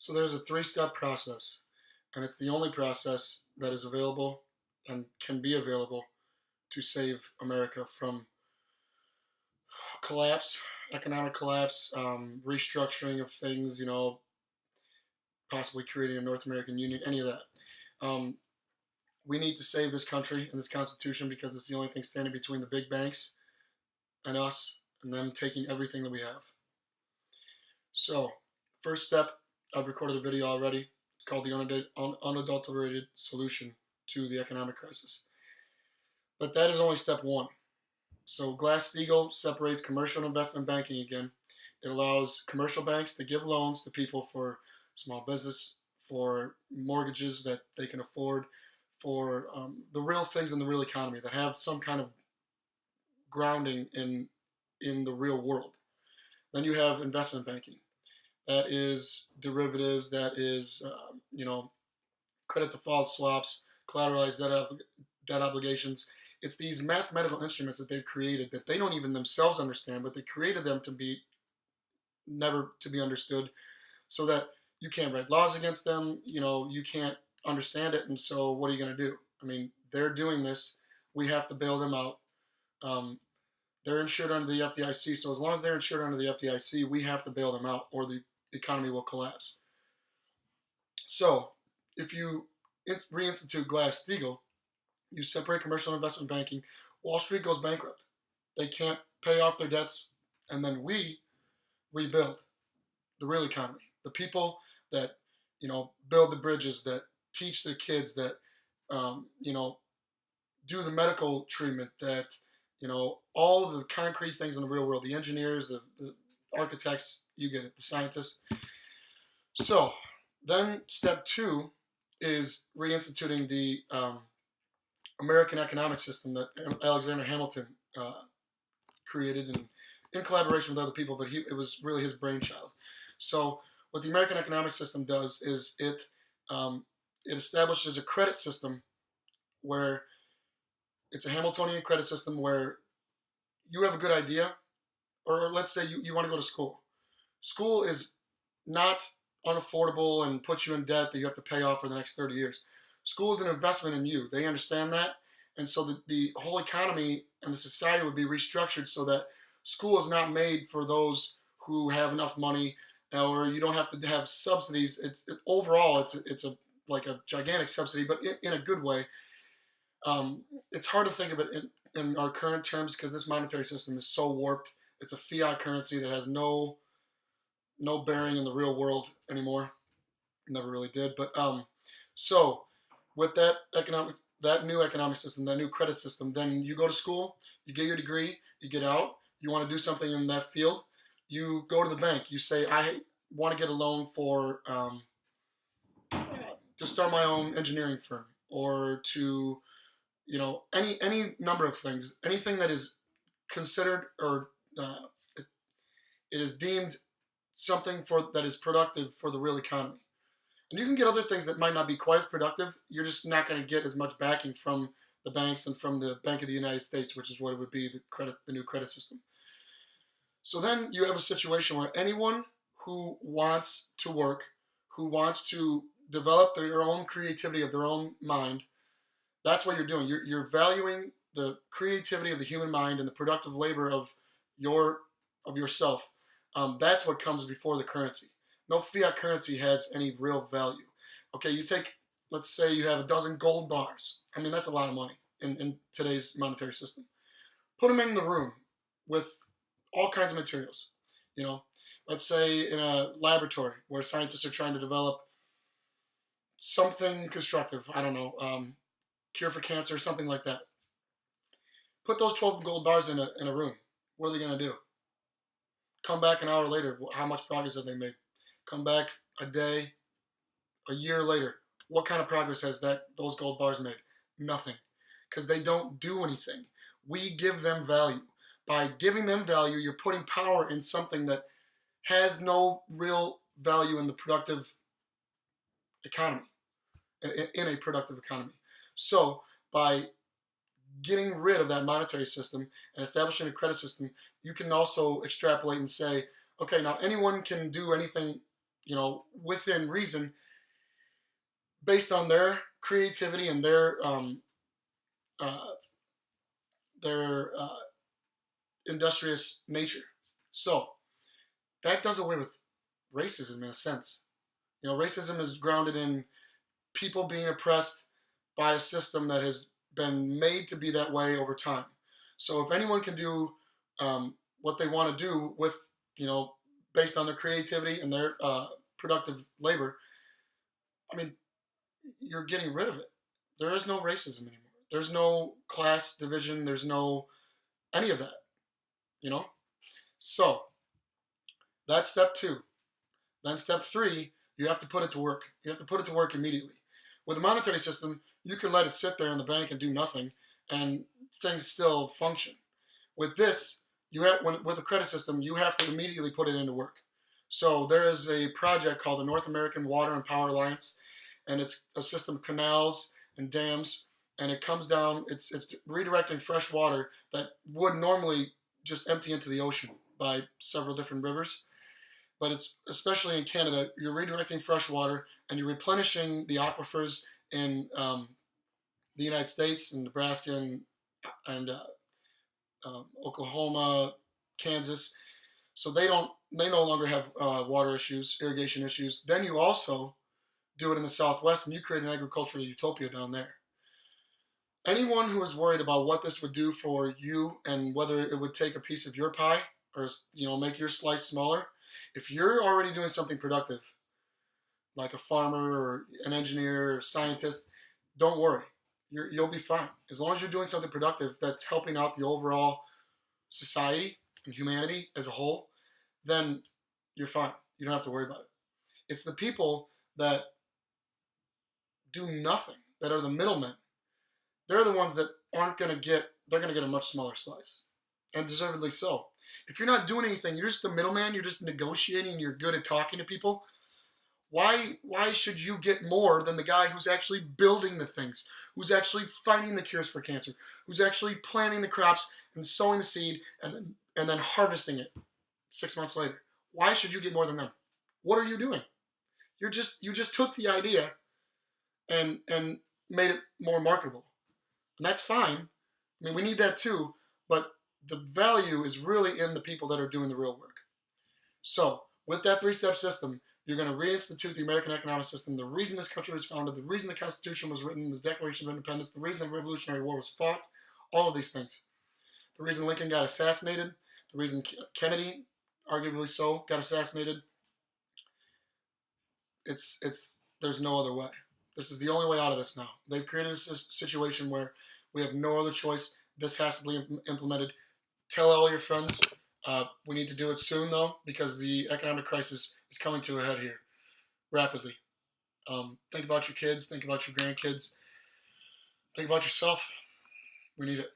So there's a three-step process, and it's the only process that is available and can be available to save America from collapse, economic collapse, restructuring of things, possibly creating a North American Union, any of that. Um, we need to save this country and this Constitution because it's the only thing standing between the big banks and us and them taking everything that we have. So, first step, I've recorded a video already. It's called the unadulterated solution to the economic crisis. But that is only step one. So Glass-Steagall separates commercial and investment banking again. It allows commercial banks to give loans to people for small business, for mortgages that they can afford, for the real things in the real economy that have some kind of grounding in the real world. Then you have investment banking. That is derivatives. That is, credit default swaps, collateralized debt obligations. It's these mathematical instruments that they've created that they don't even themselves understand, but they created them to be never to be understood, so that you can't write laws against them. You can't understand it, and so what are you going to do? I mean, they're doing this. We have to bail them out. They're insured under the FDIC, so as long as they're insured under the FDIC, we have to bail them out, or the economy will collapse. So, if you reinstitute Glass-Steagall, you separate commercial and investment banking. Wall Street goes bankrupt. They can't pay off their debts, and then we rebuild the real economy. The people that build the bridges, that teach their kids, that do the medical treatment, that all of the concrete things in the real world. The engineers, the architects, you get it, the scientists. So then step two is reinstituting the American economic system that Alexander Hamilton created in collaboration with other people, but it was really his brainchild. So what the American economic system does is it establishes a credit system where it's a Hamiltonian credit system where you have a good idea, or let's say you want to go to school. School is not unaffordable and puts you in debt that you have to pay off for the next 30 years. School is an investment in you. They understand that. And so the whole economy and the society would be restructured so that school is not made for those who have enough money, or you don't have to have subsidies. Overall, it's like a gigantic subsidy, but in a good way. It's hard to think of it in our current terms because this monetary system is so warped. It's a fiat currency that has no bearing in the real world anymore. Never really did. But so with that new economic system, that new credit system, then you go to school, you get your degree, you get out, you want to do something in that field, you go to the bank, you say, I want to get a loan for to start my own engineering firm, or to any number of things, anything that is considered or it is deemed something that is productive for the real economy. And you can get other things that might not be quite as productive. You're just not going to get as much backing from the banks and from the Bank of the United States, which is what it would be, the new credit system. So then you have a situation where anyone who wants to work, who wants to develop their own creativity of their own mind, that's what you're doing. You're valuing the creativity of the human mind and the productive labor of yourself. That's what comes before the currency. No fiat currency has any real value. Okay, let's say you have a dozen gold bars. I mean, that's a lot of money in today's monetary system. Put them in the room with all kinds of materials. Let's say in a laboratory where scientists are trying to develop something constructive. I don't know, cure for cancer, something like that. Put those 12 gold bars in a room. What are they going to do? Come back an hour later. How much progress have they made? Come back a day, a year later. What kind of progress has those gold bars made? Nothing. Because they don't do anything. We give them value. By giving them value, you're putting power in something that has no real value in the productive economy, in a productive economy. So by getting rid of that monetary system and establishing a credit system, you can also extrapolate and say, okay, now anyone can do anything within reason, based on their creativity and their uh, industrious nature. So that does away with racism in a sense. Racism is grounded in people being oppressed by a system that has been made to be that way over time. So if anyone can do what they want to do with, based on their creativity and their productive labor, I mean, you're getting rid of it. There is no racism anymore. There's no class division. There's no any of that, you know? So that's step 2. Then step 3, you have to put it to work. You have to put it to work immediately. With a monetary system, you can let it sit there in the bank and do nothing, and things still function. With this, with a credit system, you have to immediately put it into work. So there is a project called the North American Water and Power Alliance, and it's a system of canals and dams, and it comes down. It's redirecting fresh water that would normally just empty into the ocean by several different rivers. But it's especially in Canada, you're redirecting fresh water and you're replenishing the aquifers in the United States and Nebraska and Oklahoma, Kansas. So they no longer have water issues, irrigation issues. Then you also do it in the Southwest and you create an agricultural utopia down there. Anyone who is worried about what this would do for you and whether it would take a piece of your pie or make your slice smaller, if you're already doing something productive, like a farmer or an engineer or scientist, don't worry. You'll be fine. As long as you're doing something productive that's helping out the overall society and humanity as a whole, then you're fine. You don't have to worry about it. It's the people that do nothing, that are the middlemen. They're the ones that they're going to get a much smaller slice, and deservedly so. If you're not doing anything, you're just the middleman, you're just negotiating, you're good at talking to people, why should you get more than the guy who's actually building the things, who's actually finding the cures for cancer, who's actually planting the crops and sowing the seed and then harvesting it 6 months later? Why should you get more than them? What are you doing? You just took the idea and made it more marketable. And that's fine. I mean, we need that too, but the value is really in the people that are doing the real work. So with that 3-step system, you're going to reinstitute the American economic system. The reason this country was founded, the reason the Constitution was written, the Declaration of Independence, the reason the Revolutionary War was fought, all of these things. The reason Lincoln got assassinated, the reason Kennedy, arguably so, got assassinated. There's no other way. This is the only way out of this now. They've created a situation where we have no other choice. This has to be implemented. Tell all your friends. We need to do it soon, though, because the economic crisis is coming to a head here rapidly. Think about your kids. Think about your grandkids. Think about yourself. We need it.